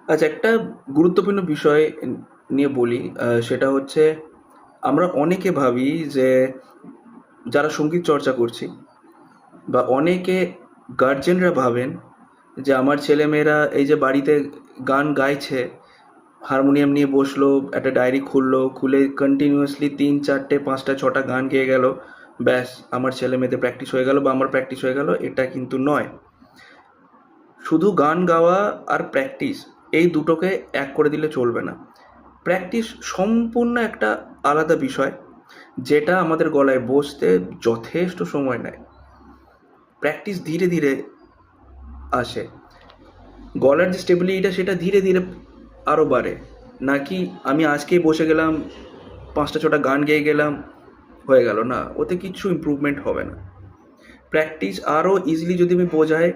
আচ্ছা, একটা গুরুত্বপূর্ণ বিষয় নিয়ে বলি। সেটা হচ্ছে, আমরা অনেকে ভাবি যে যারা সঙ্গীত চর্চা করছি, বা অনেকে গার্জেনরা ভাবেন যে আমার ছেলেমেয়েরা এই যে বাড়িতে গান গাইছে, হারমোনিয়াম নিয়ে বসলো, একটা ডায়েরি খুললো, খুলে কন্টিনিউয়াসলি 3, 4, 5, 6টা গান গেয়ে গেল, ব্যাস আমার ছেলে মেয়েদের প্র্যাকটিস হয়ে গেল বা আমার প্র্যাকটিস হয়ে গেল। এটা কিন্তু নয়। শুধু গান গাওয়া আর প্র্যাকটিস, এই দুটোকে এক করে দিলে চলবে না। প্র্যাকটিস সম্পূর্ণ একটা আলাদা বিষয়, যেটা আমাদের গলায় বসতে যথেষ্ট সময় নেয়। প্র্যাকটিস ধীরে ধীরে আসে। গলার যে স্টেবিলিটিটা সেটা ধীরে ধীরে আরও বাড়ে। নাকি আমি আজকেই বসে গেলাম, 5টা 6টা গান গেয়ে গেলাম, হয়ে গেল না, ওতে কিচ্ছু ইমপ্রুভমেন্ট হবে না। প্র্যাকটিস আরও ইজিলি যদি আমি বোঝাই,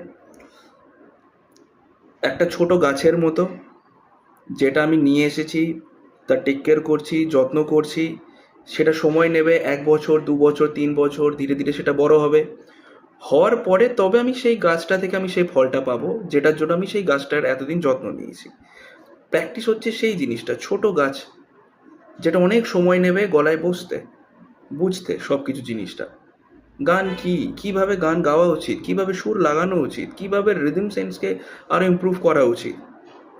একটা ছোট গাছের মতো, যেটা আমি নিয়ে এসেছি, তার টেক কেয়ার করছি, যত্ন করছি, সেটা সময় নেবে 1 বছর, 2 বছর, 3 বছর, ধীরে ধীরে সেটা বড় হবে। হওয়ার পরে তবে আমি সেই গাছটা থেকে আমি সেই ফলটা পাবো, যেটার জন্য আমি সেই গাছটার এতদিন যত্ন নিয়েছি। প্র্যাকটিস হচ্ছে সেই জিনিসটা, ছোট গাছ, যেটা অনেক সময় নেবে গলায় বসতে, বুঝতে সব কিছু জিনিসটা। গান কি, কিভাবে গান গাওয়া উচিত, কিভাবে সুর লাগানো উচিত, কিভাবে রিদম সেন্সকে আরও ইমপ্রুভ করা উচিত,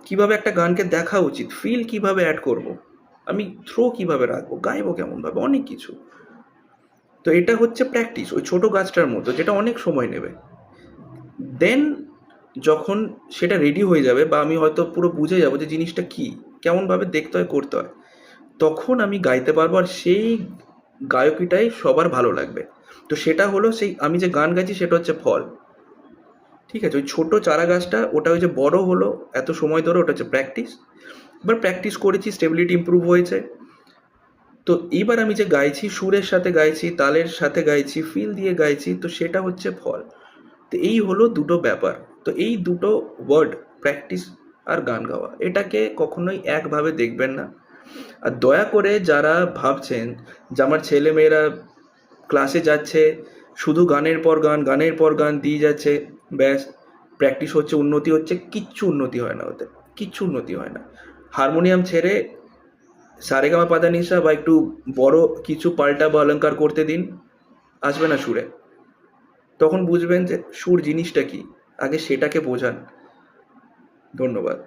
কিভাবে একটা গানকে দেখা উচিত, ফিল কিভাবে অ্যাড করব, আমি থ্রো কিভাবে রাখবো, গাইবো কেমনভাবে, অনেক কিছু। তো এটা হচ্ছে প্র্যাকটিস, ওই ছোট গাছটার মতো, যেটা অনেক সময় নেবে। দেন যখন সেটা রেডি হয়ে যাবে, বা আমি হয়তো পুরো বুঝে যাবো যে জিনিসটা কি, কেমনভাবে দেখতে হয়, করতে হয়, তখন আমি গাইতে পারবো, আর সেই গায়কিটাই সবার ভালো লাগবে। তো সেটা হলো, সেই আমি যে গান গাইছি সেটা হচ্ছে ফল। ঠিক আছে, ওই ছোট চারা গাছটা, ওটা ওই যে বড় হলো এত সময় ধরে, ওটা হচ্ছে প্র্যাকটিস। এবার প্র্যাকটিস করেছি, স্টেবিলিটি ইমপ্রুভ হয়েছে, তো এইবার আমি যে গাইছি, সুরের সাথে গাইছি, তালের সাথে গাইছি, ফিল দিয়ে গাইছি, তো সেটা হচ্ছে ফল। তো এই হলো দুটো ব্যাপার। তো এই দুটো ওয়ার্ড, প্র্যাকটিস আর গান গাওয়া, এটাকে কখনোই একভাবে দেখবেন না। আর দয়া করে যারা ভাবছেন যে আমার ছেলে মেয়েরা ক্লাসে যাচ্ছে, শুধু গানের পর গান, গানের পর গান দিয়ে যাচ্ছে, ব্যাস প্র্যাকটিস হচ্ছে, উন্নতি হচ্ছে, কিচ্ছু উন্নতি হয় না ওতে, কিচ্ছু উন্নতি হয় না। হারমোনিয়াম ছেড়ে সারেগামা পাদানিসা বা একটু বড় কিছু পাল্টা বা অলঙ্কার করতে দিন, আসবে না সুরে। তখন বুঝবেন যে সুর জিনিসটা কি, আগে সেটাকে বোঝান। ধন্যবাদ।